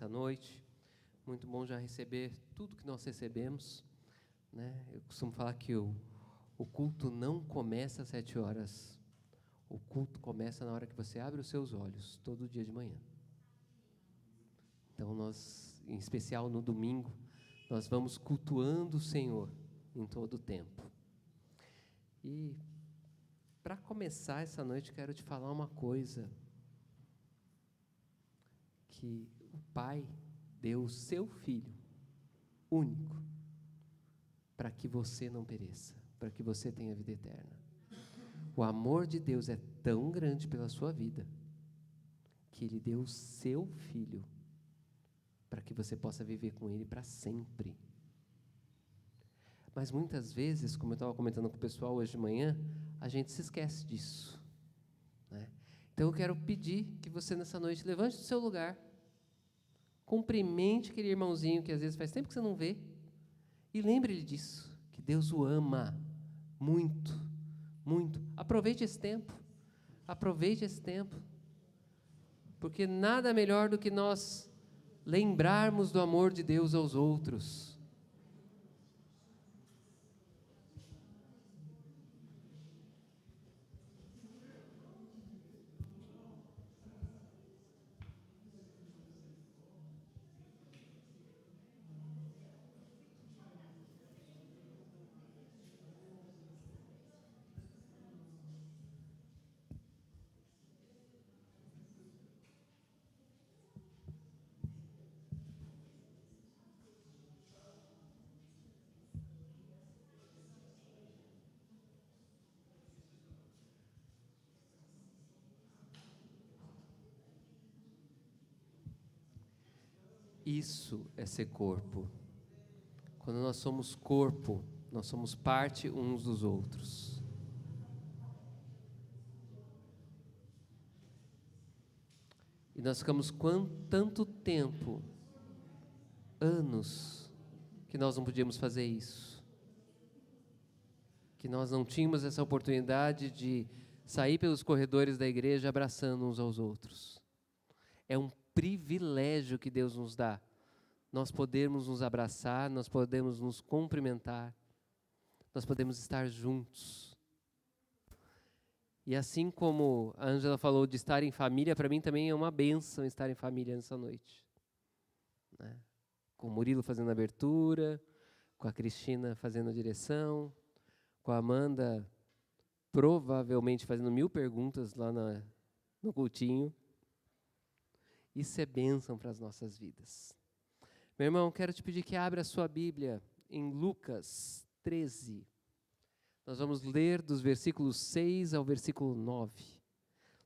nessa noite. Muito bom já receber tudo que nós recebemos, né? Eu costumo falar que o culto não começa às 7 horas. O culto começa na hora que você abre os seus olhos, todo dia de manhã. Então nós, em especial no domingo, nós vamos cultuando o Senhor em todo o tempo. E para começar essa noite, quero te falar uma coisa, que o Pai deu o seu Filho único para que você não pereça, para que você tenha vida eterna. O amor de Deus é tão grande pela sua vida que Ele deu o seu Filho para que você possa viver com Ele para sempre. Mas muitas vezes, como eu estava comentando com o pessoal hoje de manhã, a gente se esquece disso, né? Então eu quero pedir que você nessa noite levante do seu lugar, cumprimente aquele irmãozinho que às vezes faz tempo que você não vê, e lembre-lhe disso, que Deus o ama muito, muito. Aproveite esse tempo, porque nada melhor do que nós lembrarmos do amor de Deus aos outros. Isso é ser corpo. Quando nós somos corpo, nós somos parte uns dos outros. E nós ficamos tanto tempo, anos, que nós não podíamos fazer isso. Que nós não tínhamos essa oportunidade de sair pelos corredores da igreja abraçando uns aos outros. É um privilégio que Deus nos dá. Nós podemos nos abraçar, nós podemos nos cumprimentar, nós podemos estar juntos. E assim como a Ângela falou de estar em família, para mim também é uma bênção estar em família nessa noite, né? Com o Murilo fazendo a abertura, com a Cristina fazendo a direção, com a Amanda provavelmente fazendo 1000 perguntas lá no cultinho. Isso é bênção para as nossas vidas. Meu irmão, quero te pedir que abra a sua Bíblia em Lucas 13. Nós vamos ler dos versículos 6 ao versículo 9.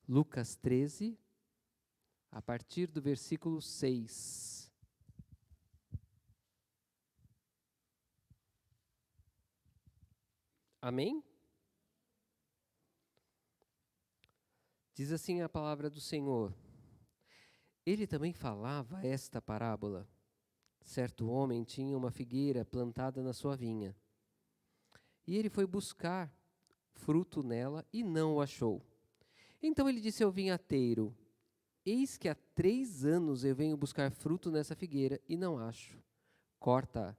Lucas 13, a partir do versículo 6. Amém? Diz assim a palavra do Senhor. Ele também falava esta parábola. Certo homem tinha uma figueira plantada na sua vinha. E ele foi buscar fruto nela e não o achou. Então ele disse ao vinhateiro: eis que há 3 anos eu venho buscar fruto nessa figueira e não acho. Corta-a,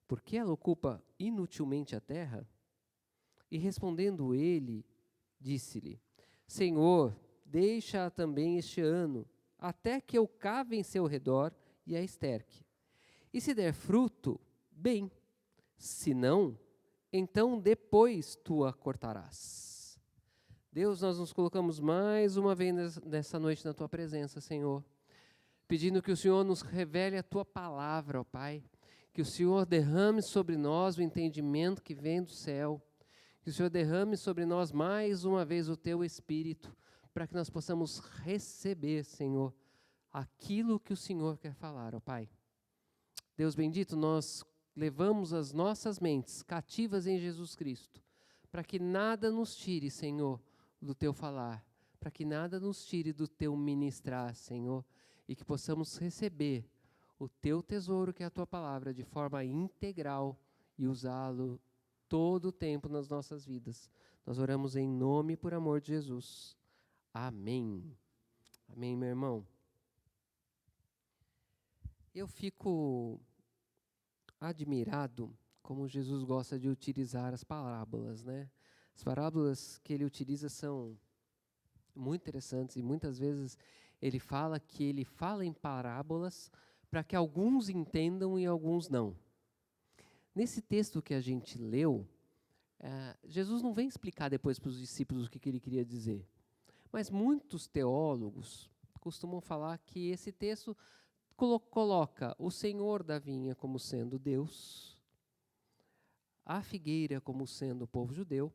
porque ela ocupa inutilmente a terra? E respondendo ele, disse-lhe: Senhor, deixa-a também este ano, até que eu cave em seu redor e a esterque. E se der fruto, bem, se não, então depois tu a cortarás. Deus, nós nos colocamos mais uma vez nessa noite na tua presença, Senhor, pedindo que o Senhor nos revele a tua palavra, ó Pai, que o Senhor derrame sobre nós o entendimento que vem do céu, que o Senhor derrame sobre nós mais uma vez o teu Espírito, para que nós possamos receber, Senhor, aquilo que o Senhor quer falar, ó Pai. Deus bendito, nós levamos as nossas mentes cativas em Jesus Cristo, para que nada nos tire, Senhor, do teu falar, para que nada nos tire do teu ministrar, Senhor, e que possamos receber o teu tesouro, que é a tua palavra, de forma integral e usá-lo todo o tempo nas nossas vidas. Nós oramos em nome e por amor de Jesus. Amém. Amém, meu irmão. Eu fico admirado como Jesus gosta de utilizar as parábolas, né? As parábolas que ele utiliza são muito interessantes e muitas vezes ele fala que ele fala em parábolas para que alguns entendam e alguns não. Nesse texto que a gente leu, Jesus não vem explicar depois para os discípulos o que ele queria dizer. Mas muitos teólogos costumam falar que esse texto coloca o Senhor da vinha como sendo Deus, a figueira como sendo o povo judeu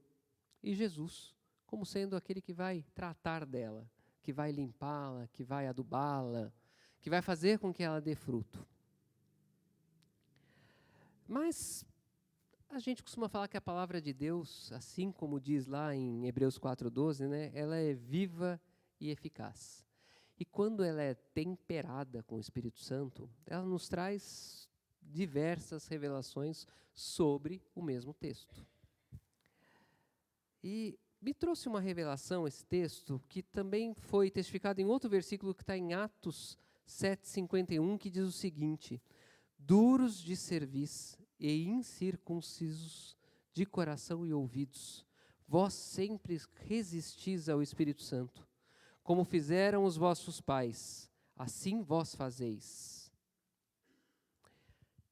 e Jesus como sendo aquele que vai tratar dela, que vai limpá-la, que vai adubá-la, que vai fazer com que ela dê fruto. Mas a gente costuma falar que a palavra de Deus, assim como diz lá em Hebreus 4:12, né, ela é viva e eficaz. E quando ela é temperada com o Espírito Santo, ela nos traz diversas revelações sobre o mesmo texto. E me trouxe uma revelação esse texto, que também foi testificado em outro versículo que está em Atos 7:51, que diz o seguinte: duros de cerviz e incircuncisos de coração e ouvidos, vós sempre resistis ao Espírito Santo, como fizeram os vossos pais, assim vós fazeis.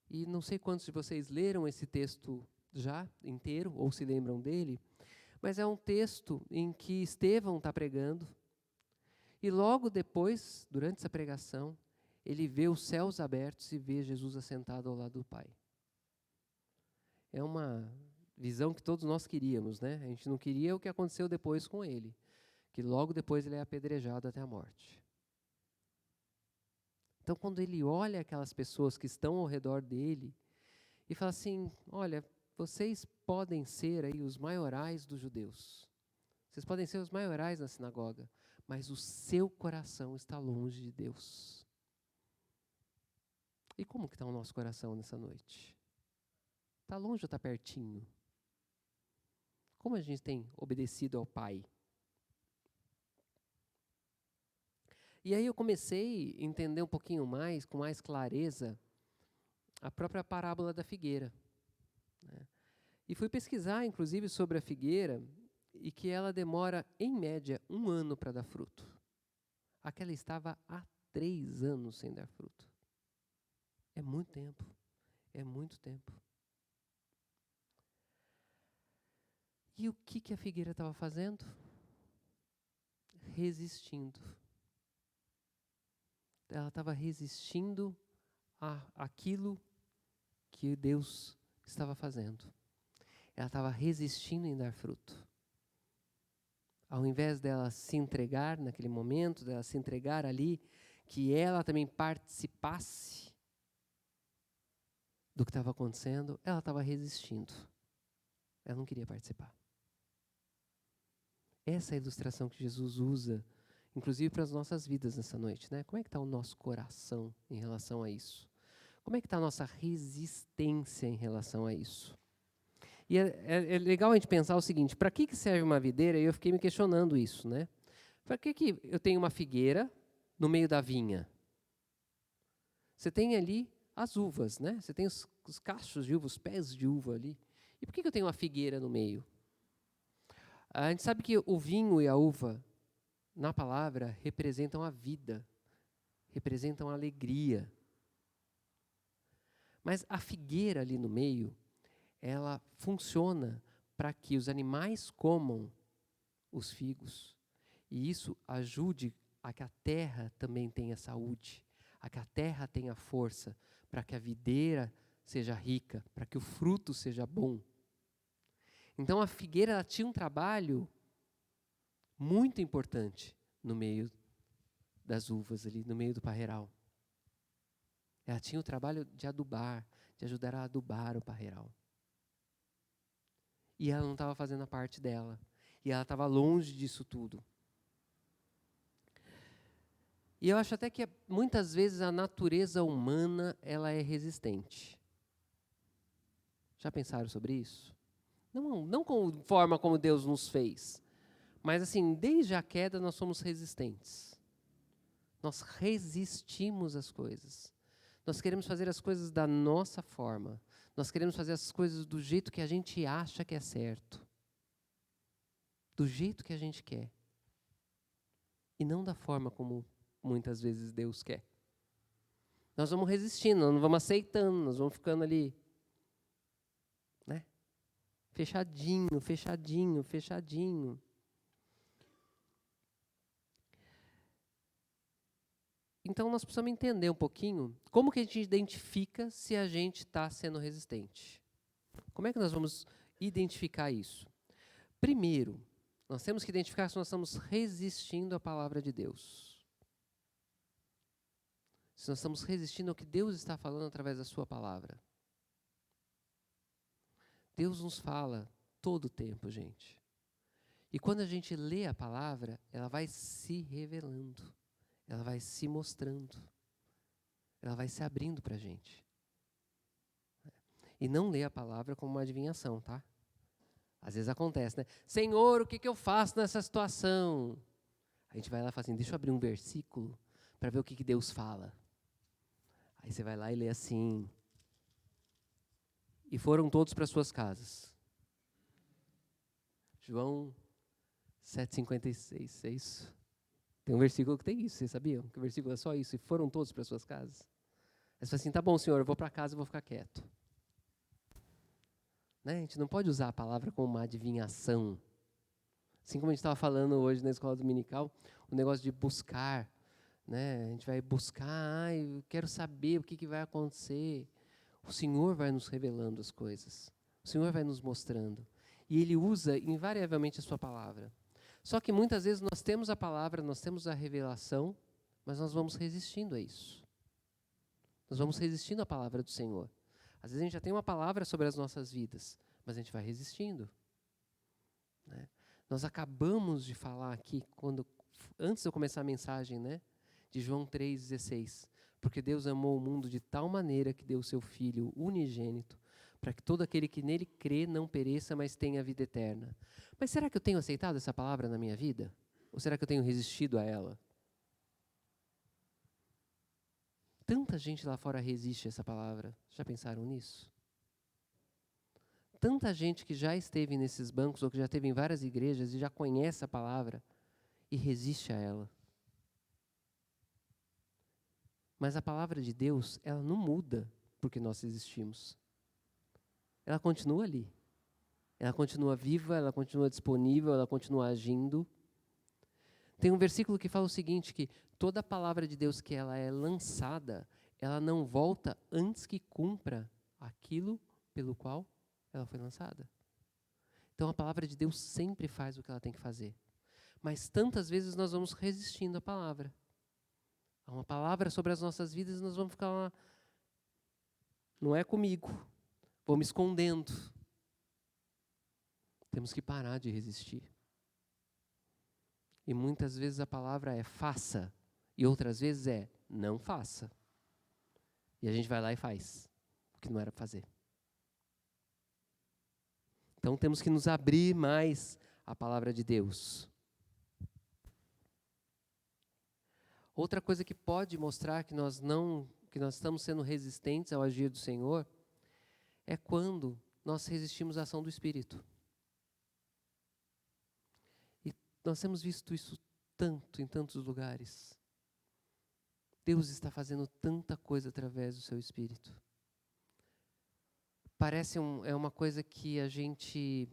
E não sei quantos de vocês leram esse texto já inteiro, ou se lembram dele, mas é um texto em que Estevão está pregando, e logo depois, durante essa pregação, ele vê os céus abertos e vê Jesus assentado ao lado do Pai. É uma visão que todos nós queríamos, né? A gente não queria o que aconteceu depois com ele, que logo depois ele é apedrejado até a morte. Então, quando ele olha aquelas pessoas que estão ao redor dele e fala assim: olha, vocês podem ser aí os maiorais dos judeus, vocês podem ser os maiorais na sinagoga, mas o seu coração está longe de Deus. E como que está o nosso coração nessa noite? Está longe ou está pertinho? Como a gente tem obedecido ao Pai? E aí eu comecei a entender um pouquinho mais, com mais clareza, a própria parábola da figueira, né? E fui pesquisar, inclusive, sobre a figueira, e que ela demora, em média, 1 ano para dar fruto. Aquela estava há 3 anos sem dar fruto. É muito tempo. É muito tempo. E o que a figueira estava fazendo? Resistindo. Ela estava resistindo àquilo que Deus estava fazendo. Ela estava resistindo em dar fruto. Ao invés dela se entregar naquele momento, dela se entregar ali, que ela também participasse do que estava acontecendo, ela estava resistindo. Ela não queria participar. Essa é a ilustração que Jesus usa, inclusive para as nossas vidas nessa noite, né? Como é que está o nosso coração em relação a isso? Como é que está a nossa resistência em relação a isso? E é legal a gente pensar o seguinte: para que serve uma videira? E eu fiquei me questionando isso, né? Para que eu tenho uma figueira no meio da vinha? Você tem ali as uvas, né? Você tem os cachos de uva, os pés de uva ali. E por que eu tenho uma figueira no meio? A gente sabe que o vinho e a uva, na palavra, representam a vida, representam a alegria. Mas a figueira ali no meio, ela funciona para que os animais comam os figos. E isso ajude a que a terra também tenha saúde, a que a terra tenha força, para que a videira seja rica, para que o fruto seja bom. Então a figueira ela tinha um trabalho muito importante no meio das uvas ali, no meio do parreiral. Ela tinha o trabalho de adubar, de ajudar a adubar o parreiral. E ela não estava fazendo a parte dela. E ela estava longe disso tudo. E eu acho até que muitas vezes a natureza humana ela é resistente. Já pensaram sobre isso? Não com forma como Deus nos fez, mas assim, desde a queda nós somos resistentes. Nós resistimos às coisas. Nós queremos fazer as coisas da nossa forma. Nós queremos fazer as coisas do jeito que a gente acha que é certo. Do jeito que a gente quer. E não da forma como muitas vezes Deus quer. Nós vamos resistindo, nós não vamos aceitando, nós vamos ficando ali, né? Fechadinho, fechadinho, fechadinho. Então nós precisamos entender um pouquinho como que a gente identifica se a gente está sendo resistente. Como é que nós vamos identificar isso? Primeiro, nós temos que identificar se nós estamos resistindo à palavra de Deus. Se nós estamos resistindo ao que Deus está falando através da sua palavra. Deus nos fala todo o tempo, gente. E quando a gente lê a palavra, ela vai se revelando. Ela vai se mostrando. Ela vai se abrindo para a gente. E não lê a palavra como uma adivinhação, tá? Às vezes acontece, né? Senhor, o que eu faço nessa situação? A gente vai lá e fala assim, deixa eu abrir um versículo para ver o que Deus fala. Aí você vai lá e lê assim. E foram todos para suas casas. João 7,56, é isso? Tem um versículo que tem isso, vocês sabiam? Que o versículo é só isso, e foram todos para suas casas. Aí você fala assim, tá bom, Senhor, eu vou para casa e vou ficar quieto. Né? A gente não pode usar a palavra como uma adivinhação. Assim como a gente estava falando hoje na escola dominical, o negócio de buscar. Né? A gente vai buscar, eu quero saber o que vai acontecer. O Senhor vai nos revelando as coisas. O Senhor vai nos mostrando. E Ele usa invariavelmente a sua palavra. Só que muitas vezes nós temos a palavra, nós temos a revelação, mas nós vamos resistindo a isso. Nós vamos resistindo à palavra do Senhor. Às vezes a gente já tem uma palavra sobre as nossas vidas, mas a gente vai resistindo. Né? Nós acabamos de falar aqui, antes de eu começar a mensagem, né, de João 3,16. Porque Deus amou o mundo de tal maneira que deu o seu Filho unigênito, para que todo aquele que nele crê não pereça, mas tenha vida eterna. Mas será que eu tenho aceitado essa palavra na minha vida? Ou será que eu tenho resistido a ela? Tanta gente lá fora resiste a essa palavra. Já pensaram nisso? Tanta gente que já esteve nesses bancos, ou que já esteve em várias igrejas e já conhece a palavra e resiste a ela. Mas a palavra de Deus, ela não muda porque nós existimos. Ela continua ali. Ela continua viva, ela continua disponível, ela continua agindo. Tem um versículo que fala o seguinte, que toda palavra de Deus que ela é lançada, ela não volta antes que cumpra aquilo pelo qual ela foi lançada. Então a palavra de Deus sempre faz o que ela tem que fazer. Mas tantas vezes nós vamos resistindo à palavra. Há uma palavra sobre as nossas vidas e nós vamos ficar lá, não é comigo, vou me escondendo. Temos que parar de resistir. E muitas vezes a palavra é faça, e outras vezes é não faça. E a gente vai lá e faz o que não era para fazer. Então temos que nos abrir mais à palavra de Deus. Outra coisa que pode mostrar que nós estamos sendo resistentes ao agir do Senhor é quando nós resistimos à ação do Espírito. E nós temos visto isso tanto em tantos lugares. Deus está fazendo tanta coisa através do seu Espírito. Parece é uma coisa que a gente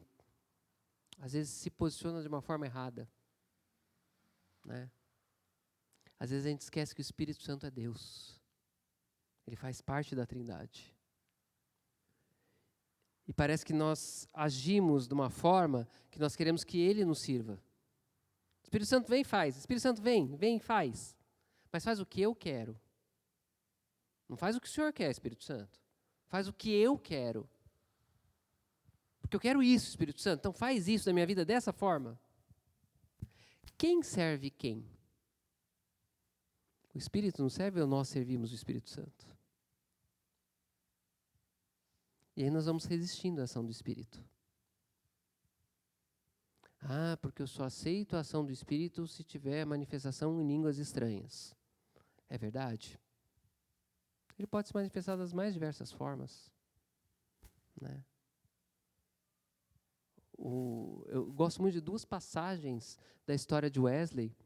às vezes se posiciona de uma forma errada, né? Às vezes a gente esquece que o Espírito Santo é Deus. Ele faz parte da Trindade. E parece que nós agimos de uma forma que nós queremos que Ele nos sirva. Espírito Santo vem e faz. Espírito Santo vem e faz. Mas faz o que eu quero. Não faz o que o Senhor quer, Espírito Santo. Faz o que eu quero. Porque eu quero isso, Espírito Santo. Então faz isso na minha vida dessa forma. Quem serve quem? O Espírito nos serve ou nós servimos o Espírito Santo? E aí nós vamos resistindo à ação do Espírito. Ah, porque eu só aceito a ação do Espírito se tiver manifestação em línguas estranhas. É verdade? Ele pode se manifestar das mais diversas formas, né? Eu gosto muito de duas passagens da história de Wesley,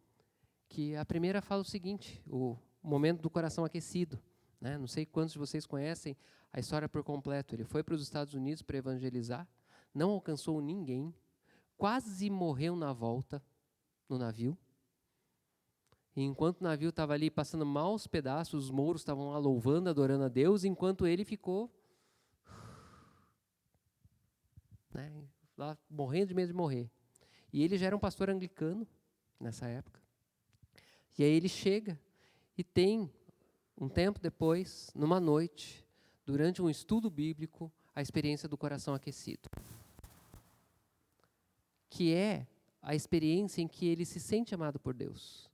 que a primeira fala o seguinte, o momento do coração aquecido, né? Não sei quantos de vocês conhecem a história por completo. Ele foi para os Estados Unidos para evangelizar, não alcançou ninguém, quase morreu na volta no navio. E enquanto o navio estava ali passando maus pedaços, os mouros estavam lá louvando, adorando a Deus, enquanto ele ficou, né, lá morrendo de medo de morrer. E ele já era um pastor anglicano nessa época. E aí ele chega e tem, um tempo depois, numa noite, durante um estudo bíblico, a experiência do coração aquecido. Que é a experiência em que ele se sente amado por Deus.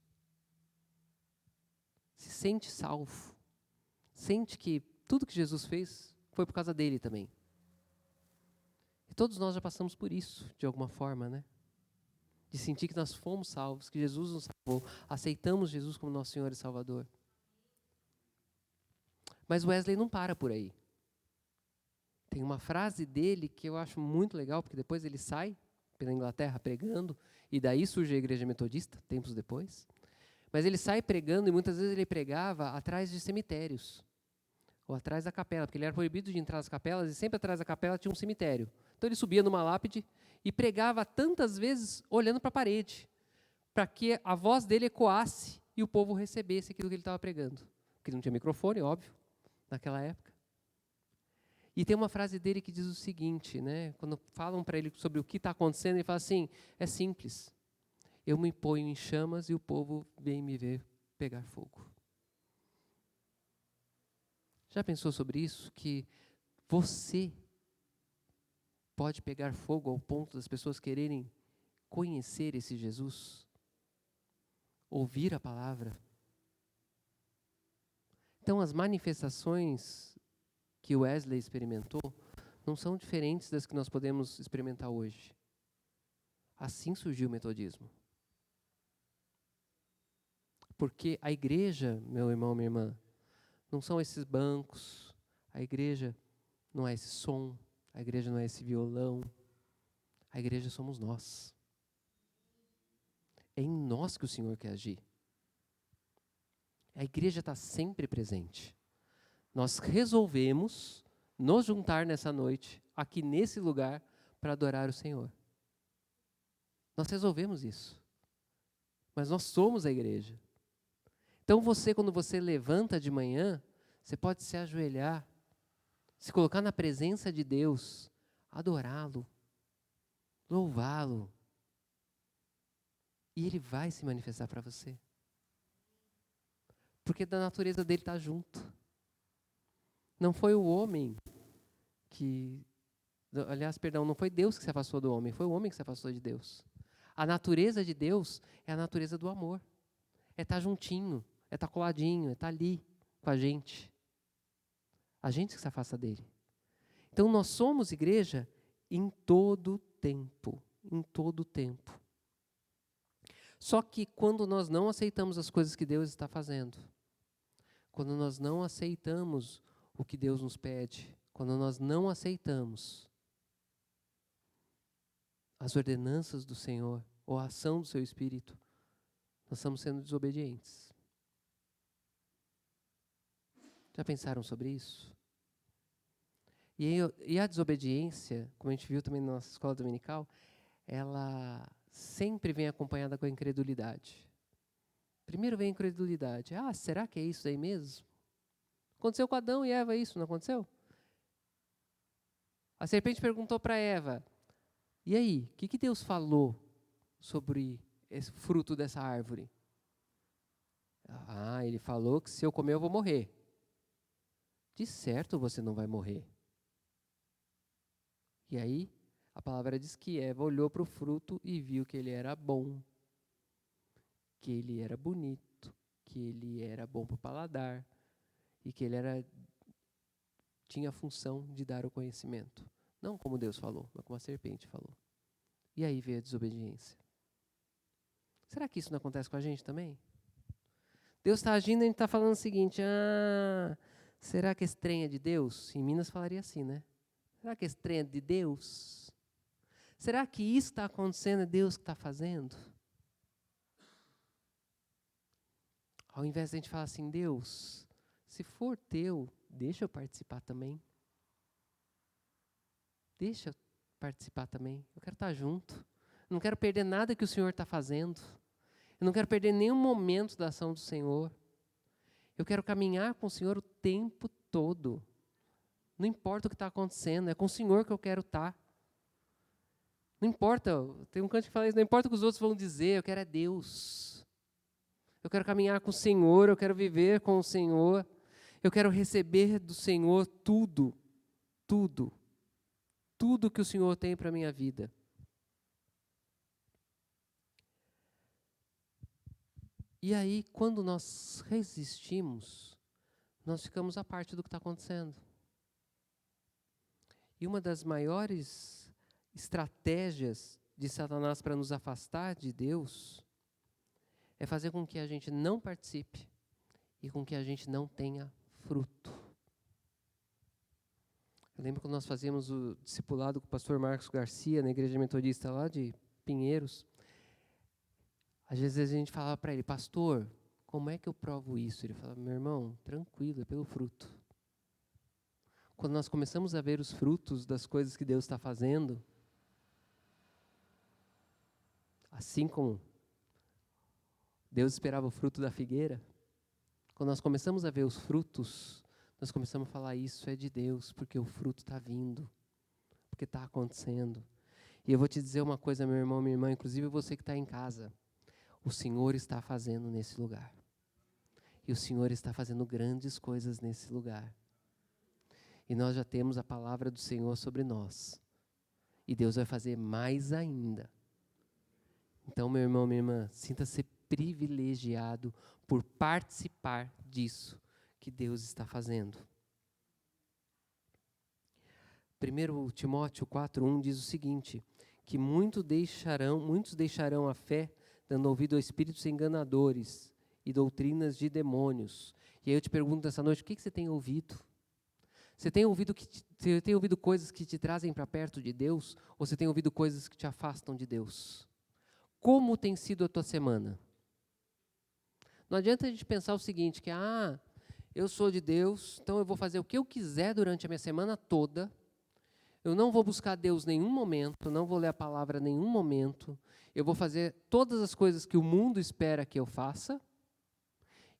Se sente salvo. Sente que tudo que Jesus fez foi por causa dele também. E todos nós já passamos por isso, de alguma forma, né? De sentir que nós fomos salvos, que Jesus nos salvou, aceitamos Jesus como nosso Senhor e Salvador. Mas Wesley não para por aí. Tem uma frase dele que eu acho muito legal, porque depois ele sai pela Inglaterra pregando, e daí surge a igreja metodista, tempos depois. Mas ele sai pregando, e muitas vezes ele pregava atrás de cemitérios, ou atrás da capela, porque ele era proibido de entrar nas capelas, e sempre atrás da capela tinha um cemitério. Então ele subia numa lápide e pregava tantas vezes olhando para a parede, para que a voz dele ecoasse e o povo recebesse aquilo que ele estava pregando. Porque não tinha microfone, óbvio, naquela época. E tem uma frase dele que diz o seguinte, né? Quando falam para ele sobre o que está acontecendo, ele fala assim, é simples. Eu me ponho em chamas e o povo vem me ver pegar fogo. Já pensou sobre isso? Que você pode pegar fogo ao ponto das pessoas quererem conhecer esse Jesus? Ouvir a palavra? Então, as manifestações que Wesley experimentou não são diferentes das que nós podemos experimentar hoje. Assim surgiu o metodismo. Porque a igreja, meu irmão, minha irmã, não são esses bancos, a igreja não é esse som, a igreja não é esse violão, a igreja somos nós. É em nós que o Senhor quer agir. A igreja está sempre presente. Nós resolvemos nos juntar nessa noite, aqui nesse lugar, para adorar o Senhor. Nós resolvemos isso. Mas nós somos a igreja. Então você, quando você levanta de manhã, você pode se ajoelhar, se colocar na presença de Deus, adorá-lo, louvá-lo. E Ele vai se manifestar para você. Porque da natureza dele está junto. Não foi o homem que... Aliás, perdão, não foi Deus que se afastou do homem, foi o homem que se afastou de Deus. A natureza de Deus é a natureza do amor. É estar juntinho, é estar coladinho, é estar ali com a gente. A gente que se afasta dele. Então nós somos igreja em todo tempo. Em todo tempo. Só que quando nós não aceitamos as coisas que Deus está fazendo, quando nós não aceitamos o que Deus nos pede, quando nós não aceitamos as ordenanças do Senhor, ou a ação do seu Espírito, nós estamos sendo desobedientes. Já pensaram sobre isso? E a desobediência, como a gente viu também na nossa escola dominical, ela sempre vem acompanhada com a incredulidade. Primeiro vem a incredulidade. Ah, será que é isso aí mesmo? Aconteceu com Adão e Eva isso, não aconteceu? A serpente perguntou para Eva, e aí, o que Deus falou sobre esse fruto dessa árvore? Ah, ele falou que se eu comer eu vou morrer. De certo você não vai morrer. E aí, a palavra diz que Eva olhou para o fruto e viu que ele era bom, que ele era bonito, que ele era bom para o paladar e que ele tinha a função de dar o conhecimento. Não como Deus falou, mas como a serpente falou. E aí veio a desobediência. Será que isso não acontece com a gente também? Deus está agindo e a gente está falando o seguinte, Será que esse trem é de Deus? Em Minas falaria assim, né? Será que esse trem é de Deus? Será que isso está acontecendo, é Deus que está fazendo? Ao invés de a gente falar assim, Deus, se for teu, deixa eu participar também. Deixa eu participar também. Eu quero estar junto. Eu não quero perder nada que o Senhor está fazendo. Eu não quero perder nenhum momento da ação do Senhor. Eu quero caminhar com o Senhor o tempo todo. Não importa o que está acontecendo, é com o Senhor que eu quero estar. Não importa, tem um canto que fala isso, não importa o que os outros vão dizer, eu quero é Deus. Eu quero caminhar com o Senhor, eu quero viver com o Senhor. Eu quero receber do Senhor tudo, tudo, tudo que o Senhor tem para a minha vida. E aí, quando nós resistimos, nós ficamos à parte do que está acontecendo. E uma das maiores estratégias de Satanás para nos afastar de Deus é fazer com que a gente não participe e com que a gente não tenha fruto. Eu lembro quando nós fazíamos o discipulado com o pastor Marcos Garcia, na igreja metodista lá de Pinheiros. Às vezes a gente falava para ele, pastor, como é que eu provo isso? Ele falava, meu irmão, tranquilo, é pelo fruto. Quando nós começamos a ver os frutos das coisas que Deus está fazendo, assim como Deus esperava o fruto da figueira, quando nós começamos a ver os frutos, nós começamos a falar, isso é de Deus, porque o fruto está vindo, porque está acontecendo. E eu vou te dizer uma coisa, meu irmão, minha irmã, inclusive você que está em casa, o Senhor está fazendo nesse lugar. E o Senhor está fazendo grandes coisas nesse lugar. E nós já temos a palavra do Senhor sobre nós. E Deus vai fazer mais ainda. Então, meu irmão, minha irmã, sinta-se privilegiado por participar disso que Deus está fazendo. 1 Timóteo 4:1 diz o seguinte, que muitos deixarão a fé, dando ouvido a espíritos enganadores e doutrinas de demônios. E aí eu te pergunto nessa noite, o que você tem ouvido? Você tem ouvido coisas que te trazem para perto de Deus? Ou você tem ouvido coisas que te afastam de Deus? Como tem sido a tua semana? Não adianta a gente pensar o seguinte, que eu sou de Deus, então eu vou fazer o que eu quiser durante a minha semana toda, eu não vou buscar Deus em nenhum momento, não vou ler a palavra em nenhum momento, eu vou fazer todas as coisas que o mundo espera que eu faça,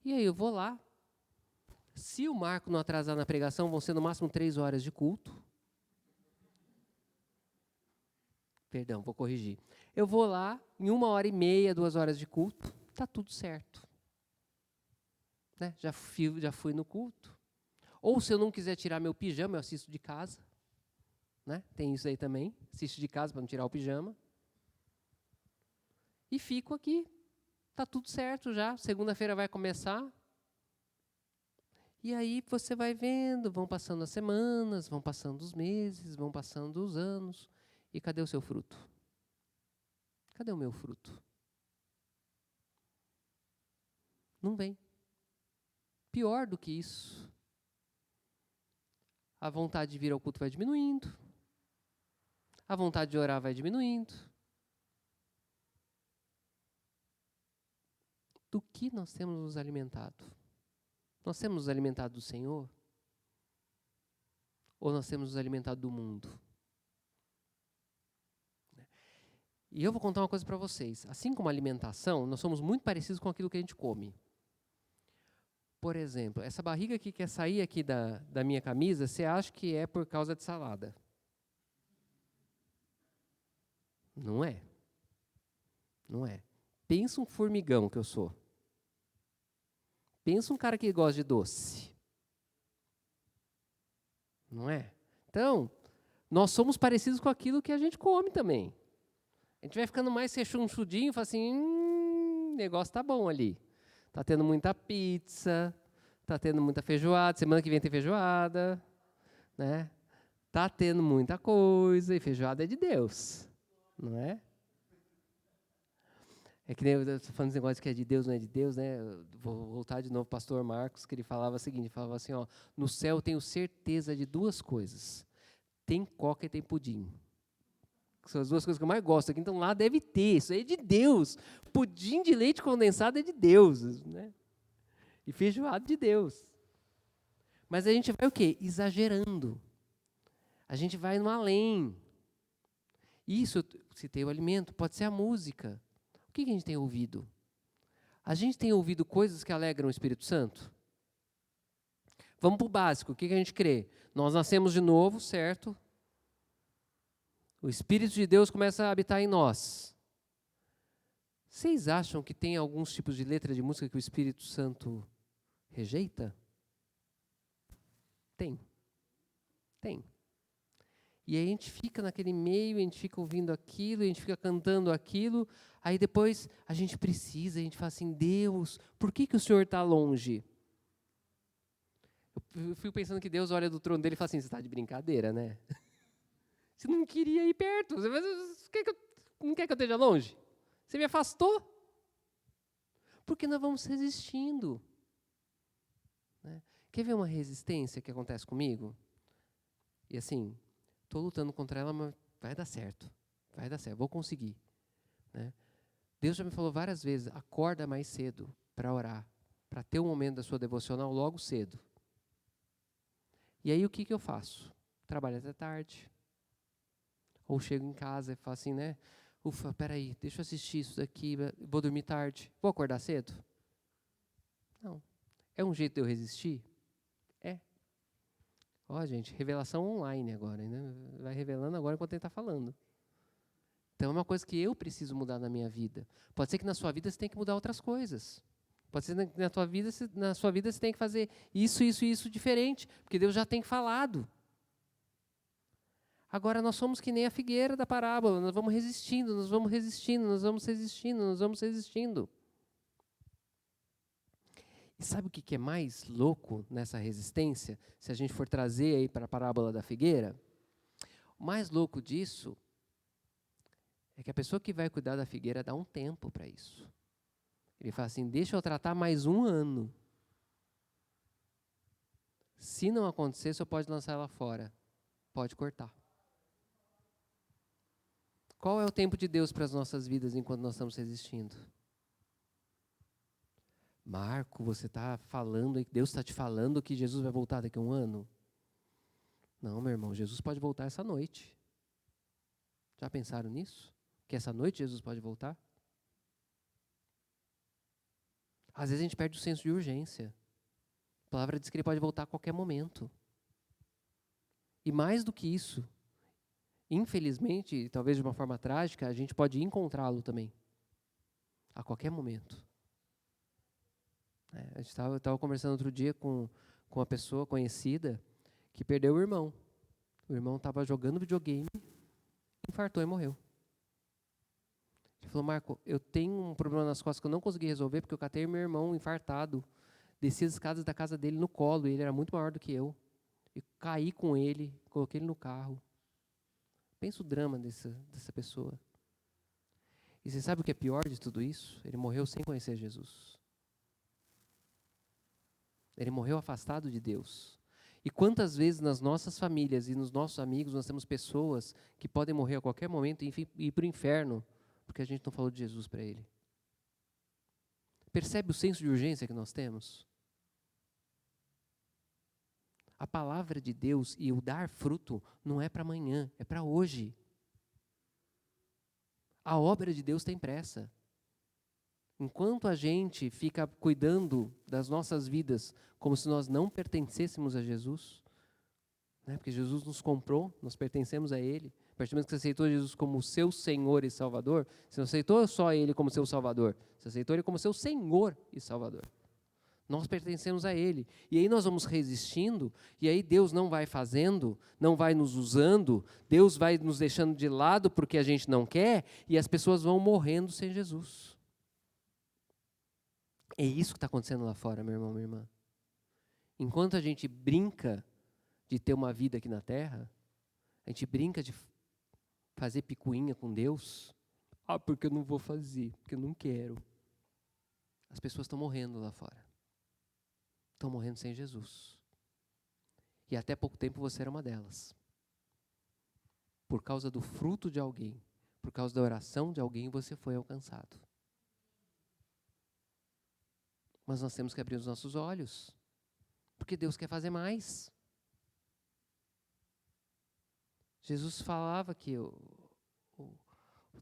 e aí eu vou lá. Se o Marco não atrasar na pregação, vão ser no máximo 3 horas de culto. Perdão, vou corrigir. Eu vou lá, em 1h30, 2 horas de culto, está tudo certo. Né? Já fui no culto. Ou se eu não quiser tirar meu pijama, eu assisto de casa. Né? Tem isso aí também, assisto de casa para não tirar o pijama. E fico aqui. Está tudo certo já, segunda-feira vai começar. E aí você vai vendo, vão passando as semanas, vão passando os meses, vão passando os anos. E cadê o seu fruto? Cadê o meu fruto? Não vem. Pior do que isso. A vontade de vir ao culto vai diminuindo. A vontade de orar vai diminuindo. Do que nós temos nos alimentado? Nós temos nos alimentado do Senhor? Ou nós temos nos alimentado do mundo? E eu vou contar uma coisa para vocês. Assim como a alimentação, nós somos muito parecidos com aquilo que a gente come. Por exemplo, essa barriga que quer sair aqui da minha camisa, você acha que é por causa de salada? Não é. Não é. Pensa um formigão que eu sou. Pensa um cara que gosta de doce. Não é? Então, nós somos parecidos com aquilo que a gente come também. A gente vai ficando mais rechonchudinho e fala assim, o negócio tá bom ali. Tá tendo muita pizza, tá tendo muita feijoada, semana que vem tem feijoada, né? Tá tendo muita coisa, e feijoada é de Deus, não é? É que nem eu tô falando esse negócio que é de Deus, não é de Deus, né? Eu vou voltar de novo ao pastor Marcos, que ele falava o seguinte, falava assim, ó, no céu eu tenho certeza de duas coisas. Tem coca e tem pudim. Que são as duas coisas que eu mais gosto aqui, então lá deve ter, isso aí é de Deus. Pudim de leite condensado é de Deus, né? E feijoada de Deus. Mas a gente vai o quê? Exagerando. A gente vai no além. Isso, eu citei o alimento, pode ser a música. O que a gente tem ouvido? A gente tem ouvido coisas que alegram o Espírito Santo? Vamos para o básico, o que a gente crê? Nós nascemos de novo, certo? O Espírito de Deus começa a habitar em nós. Vocês acham que tem alguns tipos de letra de música que o Espírito Santo rejeita? Tem. Tem. E aí a gente fica naquele meio, a gente fica ouvindo aquilo, a gente fica cantando aquilo, aí depois a gente precisa, a gente fala assim, Deus, por que o Senhor está longe? Eu fico pensando que Deus olha do trono dele e fala assim, você está de brincadeira, né? Você não queria ir perto, você não quer que eu esteja longe? Você me afastou? Porque nós vamos resistindo. Né? Quer ver uma resistência que acontece comigo? E assim, estou lutando contra ela, mas vai dar certo, vou conseguir. Né? Deus já me falou várias vezes, acorda mais cedo para orar, para ter um momento da sua devocional logo cedo. E aí o que eu faço? Trabalho até tarde. Ou chego em casa e falo assim, né? Ufa, peraí, deixa eu assistir isso daqui, vou dormir tarde. Vou acordar cedo? Não. É um jeito de eu resistir? É. Ó, gente, revelação online agora, né? Vai revelando agora enquanto ele está falando. Então é uma coisa que eu preciso mudar na minha vida. Pode ser que na sua vida você tenha que mudar outras coisas. Pode ser que na sua vida você tenha que fazer isso diferente, porque Deus já tem falado. Agora nós somos que nem a figueira da parábola, nós vamos resistindo, nós vamos resistindo, nós vamos resistindo, nós vamos resistindo. E sabe o que é mais louco nessa resistência? Se a gente for trazer aí para a parábola da figueira, o mais louco disso é que a pessoa que vai cuidar da figueira dá um tempo para isso. Ele fala assim, deixa eu tratar mais um ano. Se não acontecer, você pode lançar ela fora. Pode cortar. Qual é o tempo de Deus para as nossas vidas enquanto nós estamos resistindo? Marco, você está falando, Deus está te falando que Jesus vai voltar daqui a um ano? Não, meu irmão, Jesus pode voltar essa noite. Já pensaram nisso? Que essa noite Jesus pode voltar? Às vezes a gente perde o senso de urgência. A palavra diz que ele pode voltar a qualquer momento. E mais do que isso, infelizmente, talvez de uma forma trágica, a gente pode encontrá-lo também. A qualquer momento. A gente estava conversando outro dia com uma pessoa conhecida que perdeu o irmão. O irmão estava jogando videogame, infartou e morreu. Ele falou, Marco, eu tenho um problema nas costas que eu não consegui resolver porque eu catei meu irmão infartado, desci as escadas da casa dele no colo, e ele era muito maior do que eu. E caí com ele, coloquei ele no carro. Pensa o drama dessa pessoa. E você sabe o que é pior de tudo isso? Ele morreu sem conhecer Jesus. Ele morreu afastado de Deus. E quantas vezes nas nossas famílias e nos nossos amigos nós temos pessoas que podem morrer a qualquer momento e ir para o inferno porque a gente não falou de Jesus para ele. Percebe o senso de urgência que nós temos? A palavra de Deus e o dar fruto não é para amanhã, é para hoje. A obra de Deus tem pressa. Enquanto a gente fica cuidando das nossas vidas como se nós não pertencêssemos a Jesus, né, porque Jesus nos comprou, nós pertencemos a Ele. A partir do momento que você aceitou Jesus como seu Senhor e Salvador, você não aceitou só Ele como seu Salvador, você aceitou Ele como seu Senhor e Salvador. Nós pertencemos a Ele. E aí nós vamos resistindo, e aí Deus não vai fazendo, não vai nos usando, Deus vai nos deixando de lado porque a gente não quer, e as pessoas vão morrendo sem Jesus. É isso que está acontecendo lá fora, meu irmão, minha irmã. Enquanto a gente brinca de ter uma vida aqui na terra, a gente brinca de fazer picuinha com Deus, Porque eu não vou fazer, porque eu não quero. As pessoas estão morrendo lá fora. Estão morrendo sem Jesus. E até pouco tempo você era uma delas. Por causa do fruto de alguém, por causa da oração de alguém, você foi alcançado. Mas nós temos que abrir os nossos olhos, porque Deus quer fazer mais. Jesus falava que o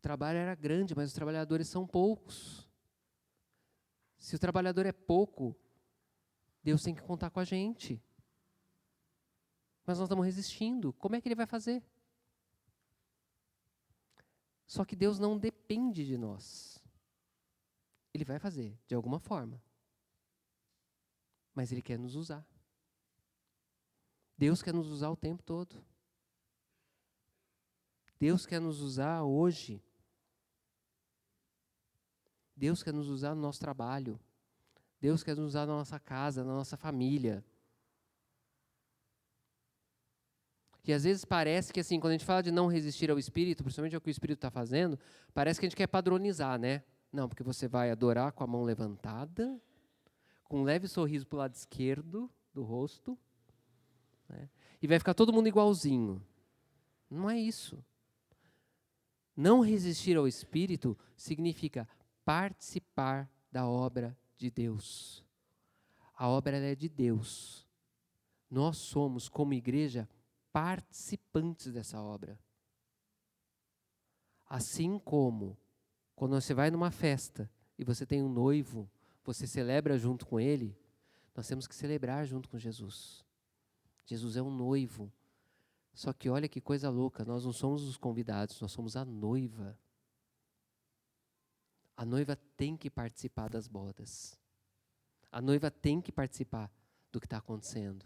trabalho era grande, mas os trabalhadores são poucos. Se o trabalhador é pouco, Deus tem que contar com a gente. Mas nós estamos resistindo. Como é que Ele vai fazer? Só que Deus não depende de nós. Ele vai fazer, de alguma forma. Mas Ele quer nos usar. Deus quer nos usar o tempo todo. Deus quer nos usar hoje. Deus quer nos usar no nosso trabalho. Deus quer nos usar na nossa casa, na nossa família. E às vezes parece que assim, quando a gente fala de não resistir ao Espírito, principalmente ao que o Espírito está fazendo, parece que a gente quer padronizar, né? Não, porque você vai adorar com a mão levantada, com um leve sorriso para o lado esquerdo do rosto, né? E vai ficar todo mundo igualzinho. Não é isso. Não resistir ao Espírito significa participar da obra de Deus. A obra ela é de Deus. Nós somos, como igreja, participantes dessa obra. Assim como, quando você vai numa festa e você tem um noivo, você celebra junto com ele, nós temos que celebrar junto com Jesus. Jesus é um noivo. Só que olha que coisa louca, nós não somos os convidados, nós somos a noiva. A noiva tem que participar das bodas. A noiva tem que participar do que está acontecendo.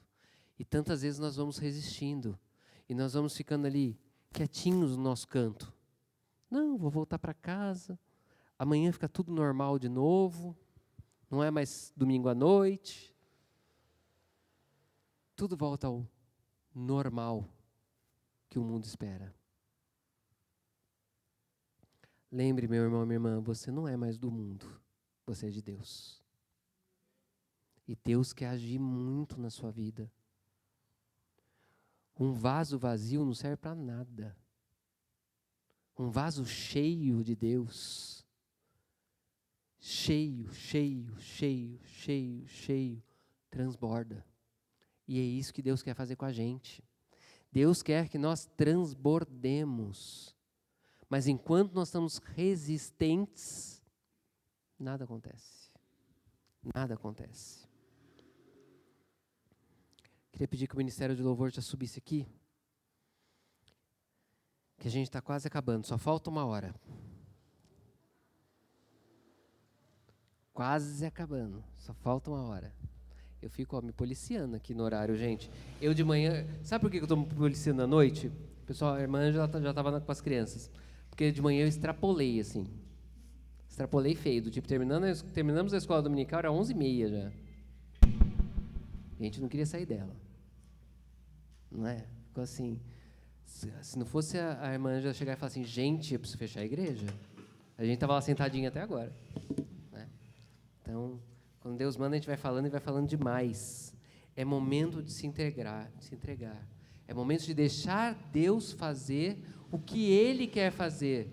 E tantas vezes nós vamos resistindo. E nós vamos ficando ali, quietinhos no nosso canto. Não, vou voltar para casa. Amanhã fica tudo normal de novo. Não é mais domingo à noite. Tudo volta ao normal que o mundo espera. Lembre, meu irmão, minha irmã, você não é mais do mundo. Você é de Deus. E Deus quer agir muito na sua vida. Um vaso vazio não serve para nada. Um vaso cheio de Deus, cheio, transborda. E é isso que Deus quer fazer com a gente. Deus quer que nós transbordemos. Mas enquanto nós estamos resistentes, nada acontece. Nada acontece. Queria pedir que o Ministério de Louvor já subisse aqui. Que a gente está quase acabando, só falta 1 hora. Quase acabando, só falta 1 hora. Eu fico me policiando aqui no horário, gente. Eu de manhã, sabe por que eu estou me policiando à noite? Pessoal, a irmã já estava com as crianças. Porque de manhã eu extrapolei, assim. Extrapolei feio, do tipo, terminamos a escola dominical, era 11h30 já. A gente não queria sair dela. Não é? Ficou assim... Se não fosse a irmã Ângela chegar e falar assim, gente, eu preciso fechar a igreja. A gente estava lá sentadinho até agora. Né? Então, quando Deus manda, a gente vai falando e vai falando demais. É momento de se entregar. É momento de deixar Deus fazer o que Ele quer fazer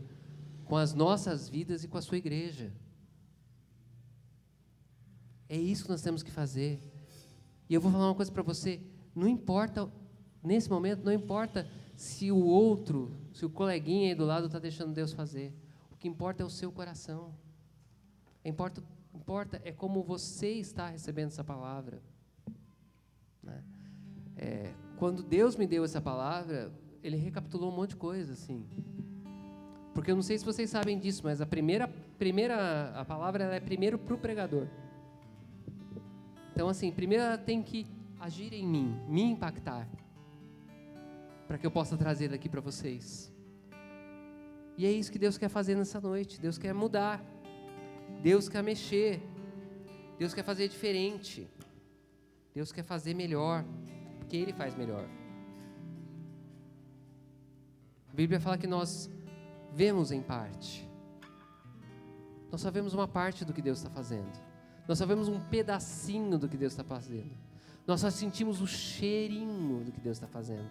com as nossas vidas e com a sua igreja. É isso que nós temos que fazer. E eu vou falar uma coisa para você. Não importa, nesse momento, não importa se o outro, se o coleguinha aí do lado está deixando Deus fazer. O que importa é o seu coração. Importa é como você está recebendo essa palavra. Né? Quando Deus me deu essa palavra, Ele recapitulou um monte de coisa, assim. Porque eu não sei se vocês sabem disso, mas a palavra ela é primeiro para o pregador. Então, assim, primeiro ela tem que agir em mim, me impactar, para que eu possa trazer aqui para vocês. E é isso que Deus quer fazer nessa noite. Deus quer mudar. Deus quer mexer. Deus quer fazer diferente. Deus quer fazer melhor, porque Ele faz melhor. A Bíblia fala que nós vemos em parte, Nós só vemos uma parte do que Deus está fazendo. Nós só vemos um pedacinho do que Deus está fazendo. Nós só sentimos o cheirinho do que Deus está fazendo.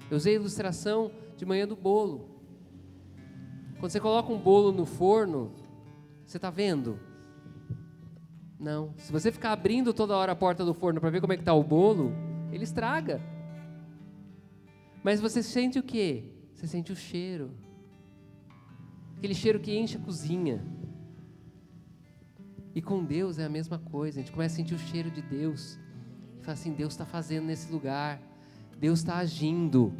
Eu usei a ilustração de manhã do bolo. Quando você coloca um bolo no forno, você está vendo? Não. Se você ficar abrindo toda hora a porta do forno para ver como é que está o bolo, ele estraga. Mas você sente o quê? Você sente o cheiro. Aquele cheiro que enche a cozinha. E com Deus é a mesma coisa. A gente começa a sentir o cheiro de Deus. E fala assim, Deus está fazendo nesse lugar. Deus está agindo.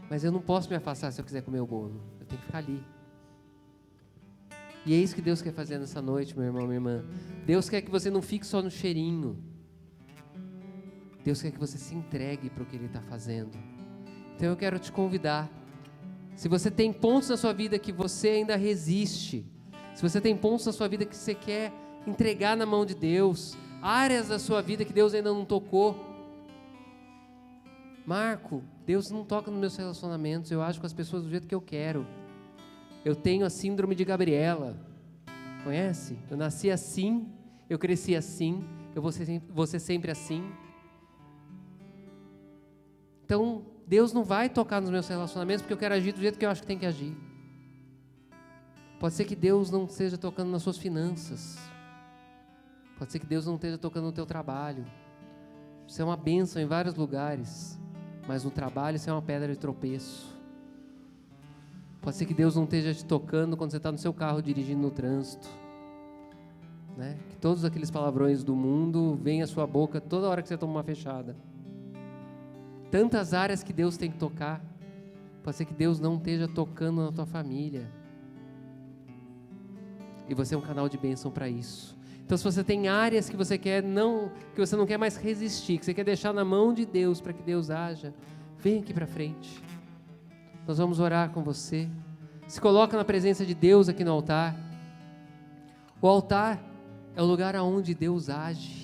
Mas eu não posso me afastar se eu quiser comer o bolo. Eu tenho que ficar ali. E é isso que Deus quer fazer nessa noite, meu irmão, minha irmã. Deus quer que você não fique só no cheirinho. Deus quer que você se entregue para o que Ele está fazendo. Então eu quero te convidar. Se você tem pontos na sua vida que você ainda resiste, se você tem pontos na sua vida que você quer entregar na mão de Deus, áreas da sua vida que Deus ainda não tocou, Marco, Deus não toca nos meus relacionamentos, eu ajo com as pessoas do jeito que eu quero. Eu tenho a síndrome de Gabriela, conhece? Eu nasci assim, eu cresci assim, eu vou ser sempre assim. Então, Deus não vai tocar nos meus relacionamentos porque eu quero agir do jeito que eu acho que tem que agir. Pode ser que Deus não esteja tocando nas suas finanças. Pode ser que Deus não esteja tocando no teu trabalho. Você é uma bênção em vários lugares, mas no trabalho você é uma pedra de tropeço. Pode ser que Deus não esteja te tocando quando você está no seu carro dirigindo no trânsito, né? Que todos aqueles palavrões do mundo vêm à sua boca toda hora que você toma uma fechada. Tantas áreas que Deus tem que tocar. Pode ser que Deus não esteja tocando na tua família. E você é um canal de bênção para isso. Então, se você tem áreas que você não quer mais resistir, que você quer deixar na mão de Deus para que Deus haja, vem aqui para frente. Nós vamos orar com você. Se coloca na presença de Deus aqui no altar. O altar é o lugar onde Deus age.